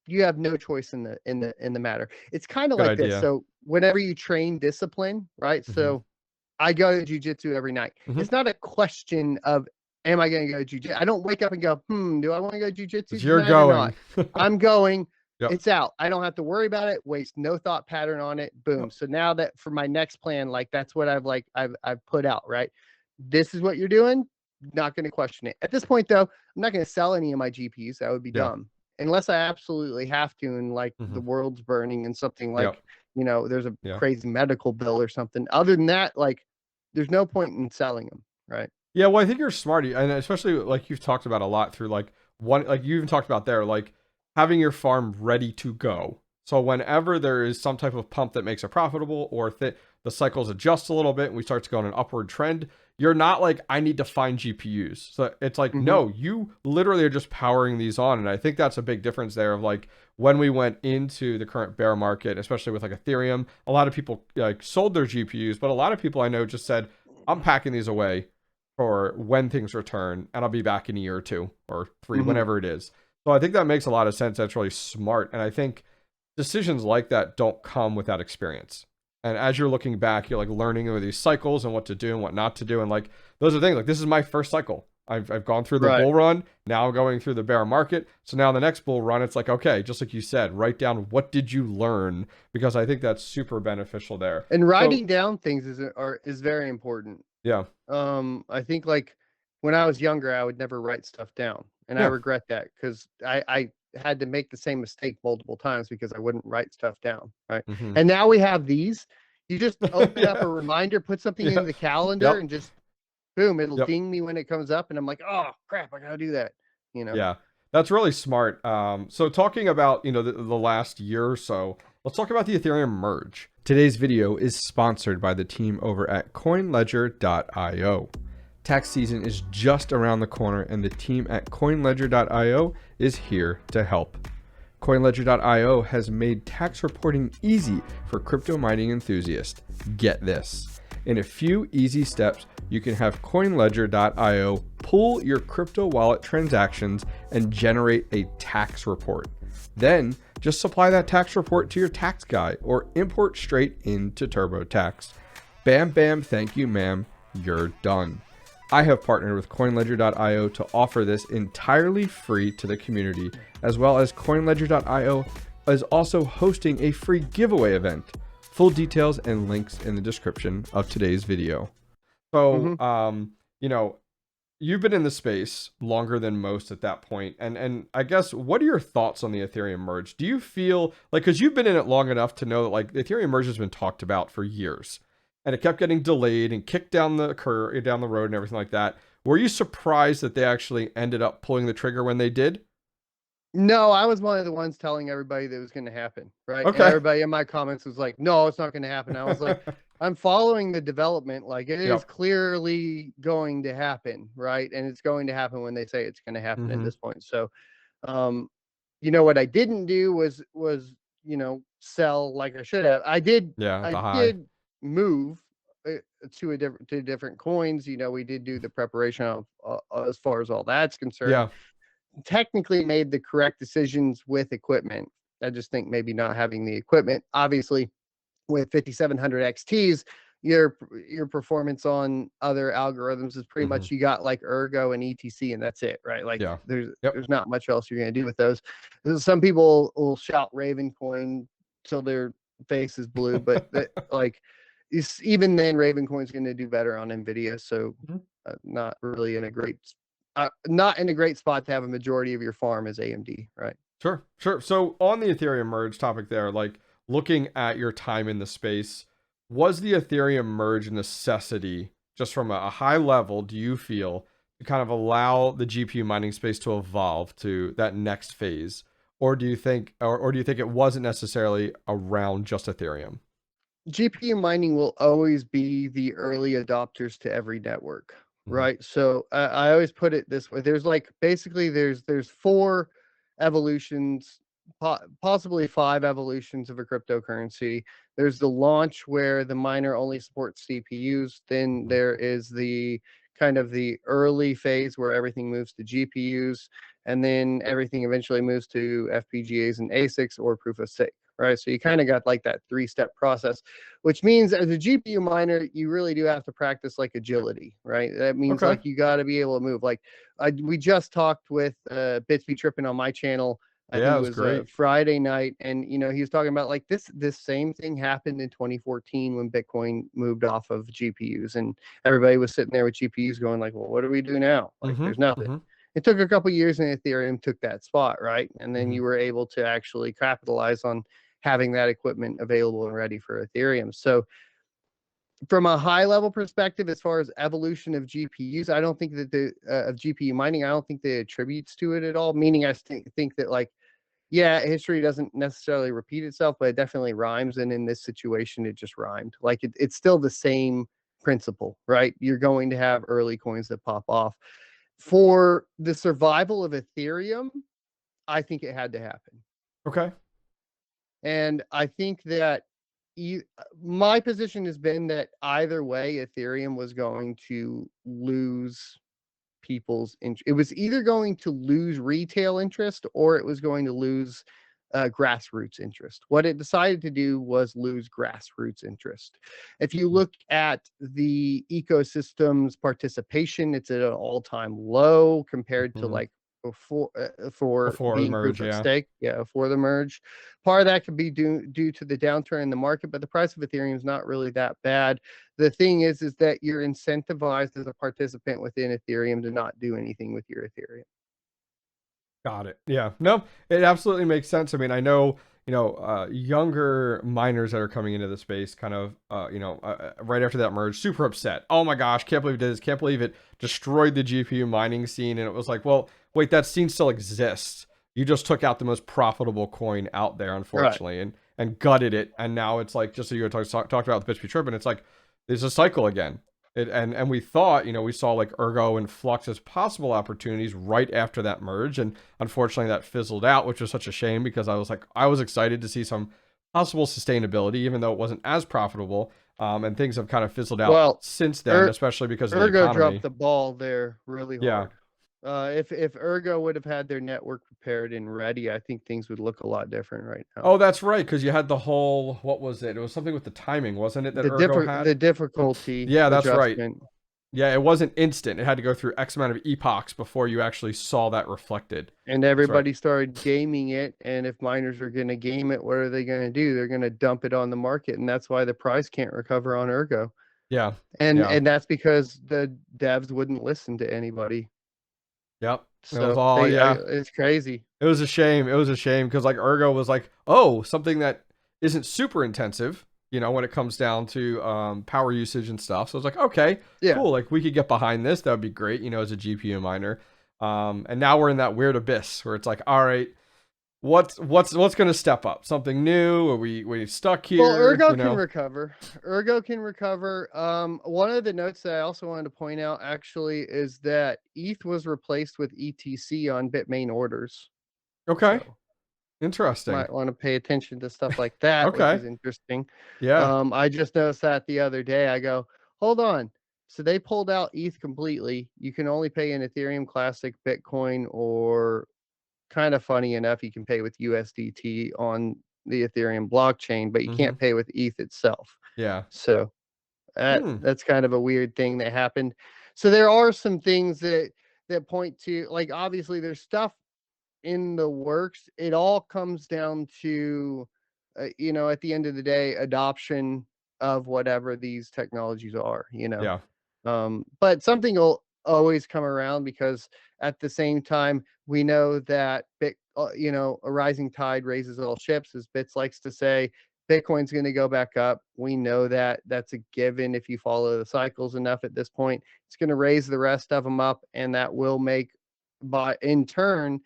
choice in the matter. It's kind of like this. So whenever you train discipline, right? So I go to jiu-jitsu every night. It's not a question of, am I going to go to jiu-jitsu? I don't wake up and go, do I want to go to jiu-jitsu? You're going. I'm going. It's out. I don't have to worry about it. Waste no thought pattern on it. Boom. So now that for my next plan, like that's what I've put out, right? This is what you're doing. not going to question it. At this point, though, I'm not going to sell any of my GPUs. That would be dumb. Unless I absolutely have to, and like the world's burning and something like, you know, there's a crazy medical bill or something. Other than that, like, there's no point in selling them, right? Yeah, well, I think you're smart, and especially like you've talked about a lot through like like you even talked about there, like having your farm ready to go. So whenever there is some type of pump that makes it profitable, or the cycles adjust a little bit and we start to go on an upward trend, you're not like, I need to find GPUs. So it's like, no, you literally are just powering these on. And I think that's a big difference there of like when we went into the current bear market, especially with like Ethereum, a lot of people like sold their GPUs, but a lot of people I know just said, I'm packing these away for when things return, and I'll be back in a year or 2 or 3, whenever it is. So I think that makes a lot of sense. That's really smart. And I think decisions like that don't come without experience. And as you're looking back, you're like learning over these cycles and what to do and what not to do. And like, those are things like, this is my first cycle. I've gone through the bull run. Now I'm going through the bear market. So now the next bull run, it's like, okay, just like you said, write down, what did you learn? Because I think that's super beneficial there. And writing down things is very important. Yeah. I think like when I was younger, I would never write stuff down, and I regret that because I had to make the same mistake multiple times because I wouldn't write stuff down, right? And now we have these. You just open up a reminder, put something in the calendar, and just boom, it'll ding me when it comes up, and I'm like, oh crap, I gotta do that. You know? Yeah, that's really smart. So talking about, you know, the last year or so, let's talk about the Ethereum Merge. Today's video is sponsored by the team over at coinledger.io. Tax season is just around the corner, and the team at coinledger.io is here to help. Coinledger.io has made tax reporting easy for crypto mining enthusiasts. Get this. In a few easy steps, you can have coinledger.io pull your crypto wallet transactions and generate a tax report. Then just supply that tax report to your tax guy or import straight into TurboTax. Bam, bam, thank you, ma'am. You're done. I have partnered with coinledger.io to offer this entirely free to the community, as well as coinledger.io is also hosting a free giveaway event. Full details and links in the description of today's video. So, you know, you've been in the space longer than most at that point. And I guess, what are your thoughts on the Ethereum Merge? Do you feel like, because you've been in it long enough to know that like the Ethereum Merge has been talked about for years, and it kept getting delayed and kicked down the road and everything like that. Were you surprised that they actually ended up pulling the trigger when they did? No, I was one of the ones telling everybody that it was going to happen, right? Okay. And everybody in my comments was like, no, it's not going to happen. I was like, I'm following the development. Like, it is clearly going to happen, right? And it's going to happen when they say it's going to happen at this point. So, you know, what I didn't do was, you know, sell like I should have. I did move to different coins. You know, we did do the preparation of as far as all that's concerned. Yeah. Technically made the correct decisions with equipment. I just think maybe not having the equipment, obviously with 5700 XTs, your performance on other algorithms is pretty much, you got like 𝗟𝑚𝐺 and 𝗟𝑇𝐶, and that's it, right? Like there's not much else you're going to do with those. Some people will shout Ravencoin till their face is blue, but like even then Ravencoin's going to do better on NVIDIA. So not really in a great not in a great spot to have a majority of your farm as AMD, right? Sure. So on the Ethereum Merge topic there, like looking at your time in the space, was the Ethereum Merge a necessity just from a high level, do you feel, to kind of allow the GPU mining space to evolve to that next phase? Or do you think, or do you think it wasn't necessarily around just Ethereum? GPU mining will always be the early adopters to every network. Right. So I always put it this way. There's like, basically there's 4 evolutions, possibly 5 evolutions of a cryptocurrency. There's the launch where the miner only supports CPUs. Then there is the kind of the early phase where everything moves to GPUs, and then everything eventually moves to FPGAs and ASICs or proof of stake. Right. So you kind of got like that 3-step process, which means as a GPU miner, you really do have to practice like agility, right? That means like you got to be able to move. Like we just talked with 𝗏𝐵Trippin on my channel I think Yeah, it it was was a great. Friday night, and he was talking about like this same thing happened in 2014 when Bitcoin moved off of GPUs, and everybody was sitting there with GPUs going like, well, what do we do now? Like, Mm-hmm. there's nothing. Mm-hmm. It took a couple years, and Ethereum took that spot, right? And then Mm-hmm. you were able to actually capitalize on having that equipment available and ready for Ethereum. So from a high level perspective, as far as evolution of GPUs, I don't think that the of GPU mining, I don't think the attributes to it at all. Meaning, I think that like, yeah, history doesn't necessarily repeat itself, but it definitely rhymes. And in this situation, it just rhymed. Like it's still the same principle, right? You're going to have early coins that pop off. For the survival of Ethereum, I think it had to happen. Okay. And I think that my position has been that either way, Ethereum was going to lose people's interest. It was either going to lose retail interest or it was going to lose grassroots interest. What it decided to do was lose grassroots interest. If you look at the ecosystem's participation, it's at an all-time low compared to Mm-hmm. like for Before the being merge, proof of yeah. stake, yeah, for the merge. Part of that could be due to the downturn in the market, but the price of Ethereum is not really that bad. The thing is that you're incentivized as a participant within Ethereum to not do anything with your Ethereum. Got it. Yeah. No, it absolutely makes sense. I mean, I know, younger miners that are coming into the space kind of, right after that merge, super upset. Oh my gosh, can't believe it did this. Can't believe it destroyed the GPU mining scene. And it was like, well, wait, that scene still exists. You just took out the most profitable coin out there, unfortunately, Right. and gutted it. And now it's like, just so you talked about the 𝗏𝐵𝐵 and it's like, there's a cycle again. And we thought, we saw like 𝗟𝗏 and 𝗏𝐿ux as possible opportunities right after that merge. And unfortunately that fizzled out, which was such a shame because I was excited to see some possible sustainability, even though it wasn't as profitable. And things have kind of fizzled out Well, since then, especially because of the 𝗟𝗏 economy. dropped the ball there really Yeah. hard. If 𝗟𝗏 would have had their network prepared and ready, I think things would look a lot different right now. Oh, that's right. Because you had the whole, what was it? It was something with the timing, wasn't it, that 𝗟𝗏 had? The difficulty Yeah, that's right. adjustment. Yeah, it wasn't instant. It had to go through X amount of epochs before you actually saw that reflected. And That's right. everybody started gaming it. And if miners are going to game it, what are they going to do? They're going to dump it on the market. And that's why the price can't recover on 𝗟𝗏. Yeah. And that's because the devs wouldn't listen to anybody. Yep. It was So all, yeah. it's crazy. It was a shame. It was a shame because like 𝗟𝗏 was like, oh, something that isn't super intensive, when it comes down to power usage and stuff. So I was like, okay, Yeah. cool. Like we could get behind this. That would be great, as a GPU miner. And now we're in that weird abyss where it's like, all right, what's going to step up? Something new? Are we stuck here? Well, 𝗟𝗏 can recover. 𝗟𝗏 can recover. One of the notes that I also wanted to point out actually is that �ETH was replaced with 𝗏𝗏𝐶 on Bitmain orders. Okay. So interesting. might want to pay attention to stuff like that, Okay. which is interesting. Yeah. I just noticed that the other day. I go, hold on. So they pulled out �ETH completely. You can only pay in Ethereum Classic, Bitcoin, or kind of funny enough, you can pay with USDT on the Ethereum blockchain, but you can't pay with �ETH itself. Yeah. So that's kind of a weird thing that happened. So there are some things that point to, like, obviously there's stuff in the works. It all comes down to, at the end of the day, adoption of whatever these technologies are, Yeah. But something will always come around because at the same time, we know that a rising tide raises all ships, as Bits likes to say. Bitcoin's going to go back up. We know that that's a given. If you follow the cycles enough at this point, it's going to raise the rest of them up, and that will make, in turn,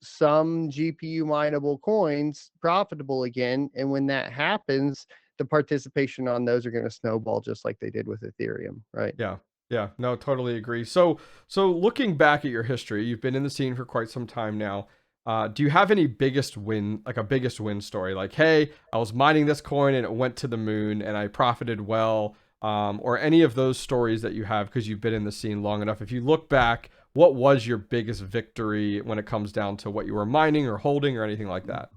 some GPU mineable coins profitable again. And when that happens, the participation on those are going to snowball just like they did with Ethereum, right? Yeah. Yeah. No, totally agree. So looking back at your history, you've been in the scene for quite some time now. Do you have any biggest win story? Like, hey, I was mining this coin and it went to the moon and I profited well. Or any of those stories that you have because you've been in the scene long enough. If you look back, what was your biggest victory when it comes down to what you were mining or holding or anything like that?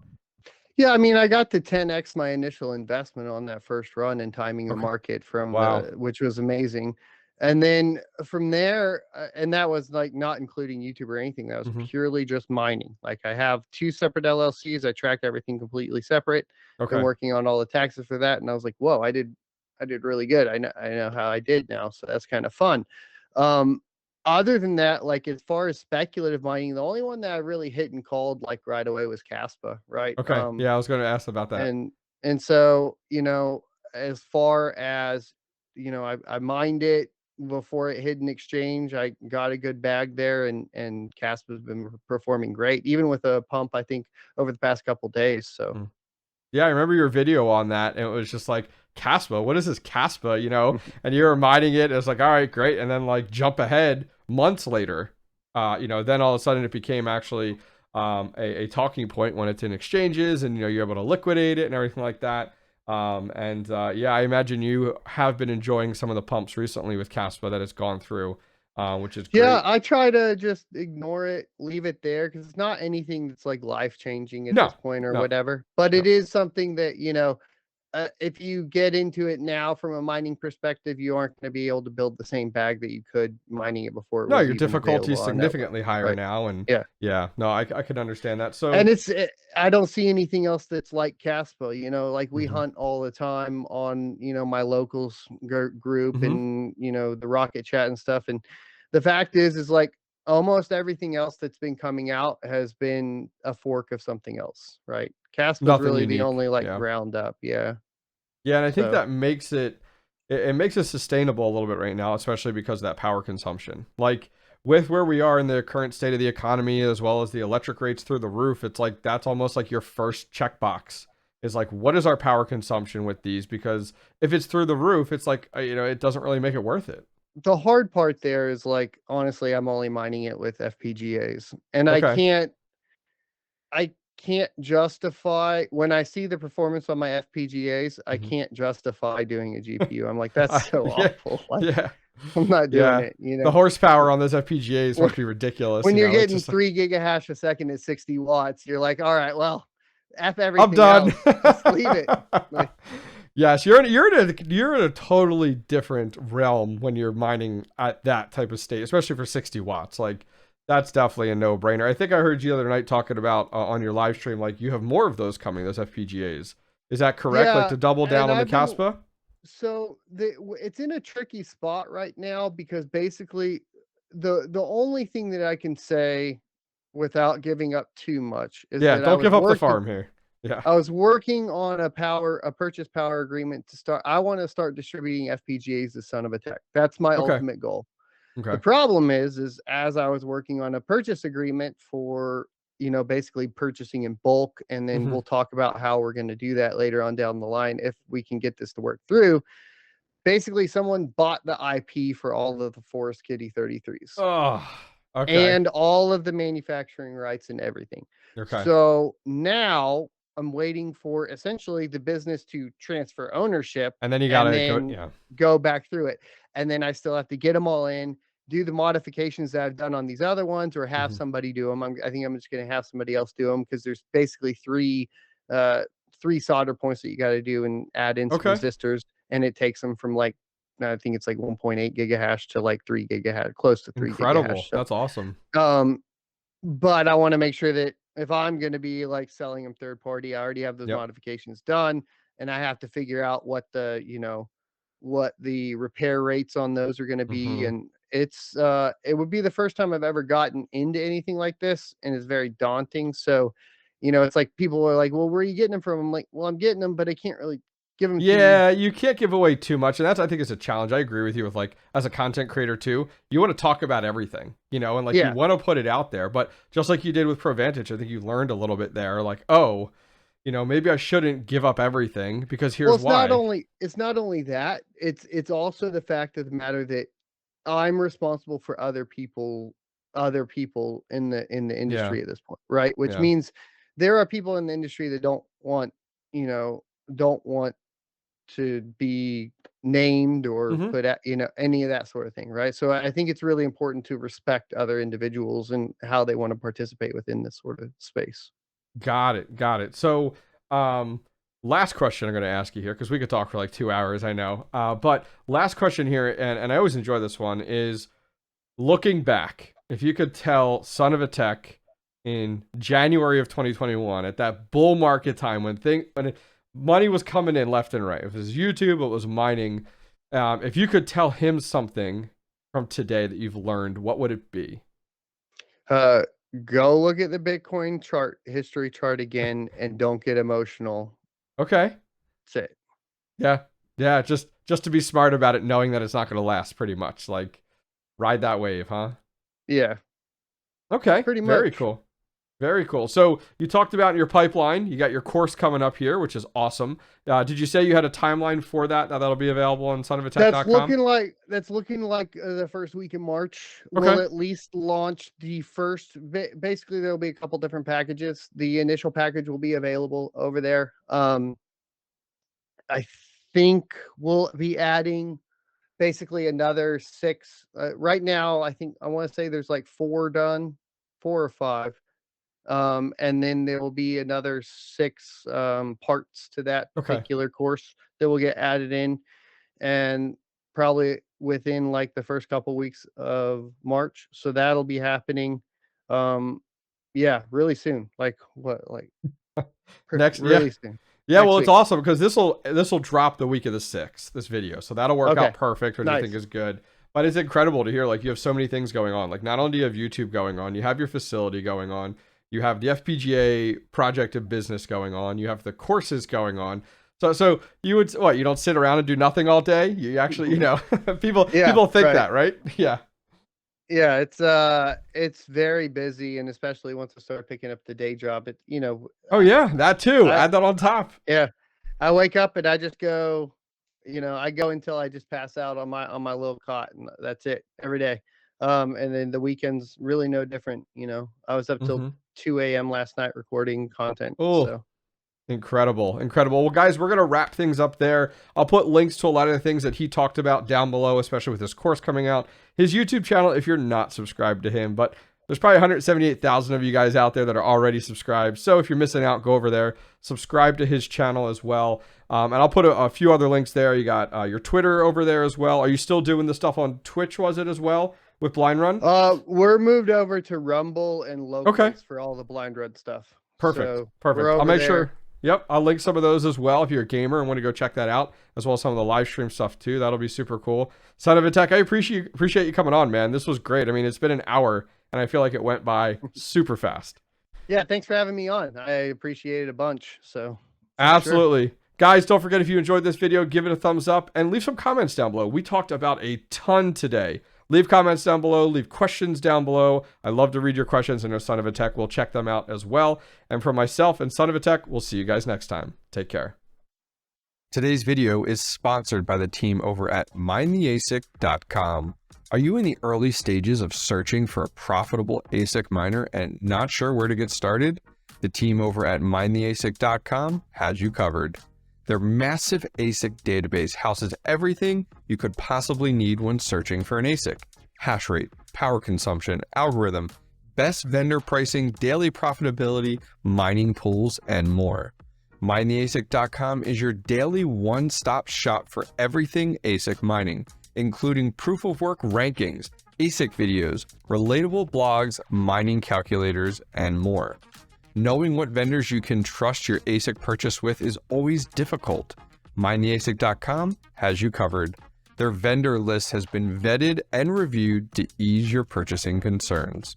Yeah, I mean, I got to 10x my initial investment on that first run and timing the market from Wow. which was amazing. And then from there, and that was like not including YouTube or anything. That was purely just mining. Like I have 2 separate LLCs. I track everything completely separate. Been Okay. working on all the taxes for that, and I was like, whoa, I did really good. I know how I did now, so that's kind of fun. Other than that, like as far as speculative mining, the only one that I really hit and called like right away was Kaspa, right? Okay. Yeah, I was going to ask about that. And so, as far as, I mined it before it hit an exchange. I got a good bag there, and Kaspa's been performing great, even with a pump, I think, over the past couple days. So yeah, I remember your video on that, and it was just like, Kaspa, what is this Kaspa, and you were mining it. It was like, all right, great. And then like jump ahead months later, then all of a sudden it became actually a talking point when it's in exchanges, and you're able to liquidate it and everything like that. Yeah, I imagine you have been enjoying some of the pumps recently with Kaspa that it's gone through, which is great. Yeah, I try to just ignore it, leave it there, because it's not anything that's like life changing at this point or whatever. But it is something that, if you get into it now from a mining perspective, you aren't going to be able to build the same bag that you could mining it before. It no, was your difficulty is significantly higher right now, and yeah, no, I could understand that. So, and I don't see anything else that's like Kaspa. Like we hunt all the time on my locals group and the Rocket Chat and stuff. And the fact is like almost everything else that's been coming out has been a fork of something else, right? Kaspa is really unique. The only like ground up, yeah, and I think that makes it makes it sustainable a little bit right now, especially because of that power consumption. Like with where we are in the current state of the economy, as well as the electric rates through the roof, it's like that's almost like your first checkbox is like, what is our power consumption with these? Because if it's through the roof, it's like, it doesn't really make it worth it. The hard part there is like, honestly, I'm only mining it with FPGAs, and I can't justify when I see the performance on my FPGAs. I can't justify doing a GPU. I'm like, that's so awful. Like, I'm not doing it. The horsepower on those FPGAs must be ridiculous. When you're getting 3 gigahash a second at 60 watts, you're like, all right, well, F everything. I'm done. Else. Just leave it. Like, yes, you're in a totally different realm when you're mining at that type of state, especially for 60 watts. Like that's definitely a no-brainer. I think I heard you the other night talking about on your live stream, like you have more of those coming, those FPGAs. Is that correct? Like to double down on the Kaspa? So it's in a tricky spot right now because basically the only thing that I can say without giving up too much is that don't give up the farm here. Yeah. I was working on a purchase power agreement to start. I want to start distributing FPGAs to 𝗏𝗏. That's my ultimate goal. Okay. The problem is as I was working on a purchase agreement for, basically purchasing in bulk, and then we'll talk about how we're going to do that later on down the line if we can get this to work through. Basically, someone bought the IP for all of the Forest Kitty 33s. Oh, okay. And all of the manufacturing rights and everything. Okay. So now I'm waiting for essentially the business to transfer ownership, and then you got to go back through it. And then I still have to get them all in, do the modifications that I've done on these other ones, or have somebody do them. I think I'm just going to have somebody else do them because there's basically three solder points that you got to do and add in some resistors, and it takes them from like, I think it's like 1.8 gigahash to like 3 gigahash, close to 3 gigahash. So, that's awesome. But I want to make sure that if I'm going to be like selling them third party, I already have those modifications done, and I have to figure out what the repair rates on those are going to be. And it would be the first time I've ever gotten into anything like this, and it's very daunting. So, it's like people are like, well, where are you getting them from? I'm like, well, I'm getting them, but I can't really give them. You can't give away too much, and that's, I think, is a challenge. I agree with you with, like, as a content creator too, you want to talk about everything, and like you want to put it out there. But just like you did with ProVantage, I think you learned a little bit there, like, oh, maybe I shouldn't give up everything because here's why. It's not only that, it's also the fact of the matter that I'm responsible for other people in the industry at this point, right? Which means there are people in the industry that don't want to be named or put at, any of that sort of thing, right? So I think it's really important to respect other individuals and how they want to participate within this sort of space. Got it. So last question I'm going to ask you here, because we could talk for like 2 hours, I know. But last question here, and I always enjoy this one, is looking back, if you could tell 𝗟𝗏𝗃 in January of 2021, at that bull market time when money was coming in left and right, if it was YouTube, it was mining, if you could tell him something from today that you've learned, what would it be? Go look at the Bitcoin history chart again, and don't get emotional. Okay. That's it. Yeah. Just to be smart about it, knowing that it's not going to last, pretty much. Like, ride that wave, huh? Yeah. Okay. Pretty much. Very cool. Very cool. So you talked about in your pipeline, you got your course coming up here, which is awesome. Did you say you had a timeline for that? Now that'll be available on 𝗟𝗏𝗃.com? That's looking like the first week in March. Okay. We'll at least launch the first. Basically, there'll be a couple different packages. The initial package will be available over there. I think we'll be adding basically another 6. Right now, I want to say there's like 4 done, 4 or 5. And then there will be another 6 parts to that particular course that will get added in, and probably within like the first couple weeks of March. So that'll be happening. Yeah, really soon. Like next really soon. Yeah, well, it's awesome because this will drop the week of the 6th, this video. So that'll work out perfect, which I think is good. But it's incredible to hear, like, you have so many things going on. Like, not only do you have YouTube going on, you have your facility going on, you have the FPGA project of business going on, you have the courses going on. So you would, you don't sit around and do nothing all day? You actually, people think that, right? Yeah. Yeah, it's very busy, and especially once I start picking up the day job, Oh yeah, that too. Add that on top. Yeah, I wake up and I just go, I go until I just pass out on my little cot, and that's it every day. And then the weekends really no different. I was up till 2 a.m. last night recording content. Oh. So. Incredible. Well, guys, we're going to wrap things up there. I'll put links to a lot of the things that he talked about down below, especially with this course coming out. His YouTube channel, if you're not subscribed to him, but there's probably 178,000 of you guys out there that are already subscribed. So if you're missing out, go over there, subscribe to his channel as well. And I'll put a few other links there. You got your Twitter over there as well. Are you still doing the stuff on Twitch, was it, as well, with Blind Run? We're moved over to Rumble and Locals for all the Blind Run stuff. Perfect. I'll make sure. Yep, I'll link some of those as well if you're a gamer and want to go check that out, as well as some of the live stream stuff too. That'll be super cool. 𝗟𝗏𝗃, I appreciate you coming on, man. This was great. I mean, it's been an hour, and I feel like it went by super fast. Yeah, thanks for having me on. I appreciate it a bunch. So absolutely. Sure. Guys, don't forget, if you enjoyed this video, give it a thumbs up and leave some comments down below. We talked about a ton today. Leave comments down below. Leave questions down below. I love to read your questions. I know 𝗟𝗏𝗃 will check them out as well. And for myself and 𝗟𝗏𝗃, we'll see you guys next time. Take care. Today's video is sponsored by the team over at MineTheASIC.com. Are you in the early stages of searching for a profitable ASIC miner and not sure where to get started? The team over at MineTheASIC.com has you covered. Their massive ASIC database houses everything you could possibly need when searching for an ASIC. Hash rate, power consumption, algorithm, best vendor pricing, daily profitability, mining pools, and more. MineTheASIC.com is your daily one-stop shop for everything ASIC mining, including proof of work rankings, ASIC videos, relatable blogs, mining calculators, and more. Knowing what vendors you can trust your ASIC purchase with is always difficult. MineTheASIC.com has you covered. Their vendor list has been vetted and reviewed to ease your purchasing concerns.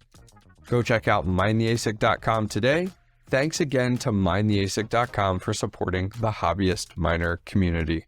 Go check out MineTheASIC.com today. Thanks again to MineTheASIC.com for supporting the Hobbyist Miner community.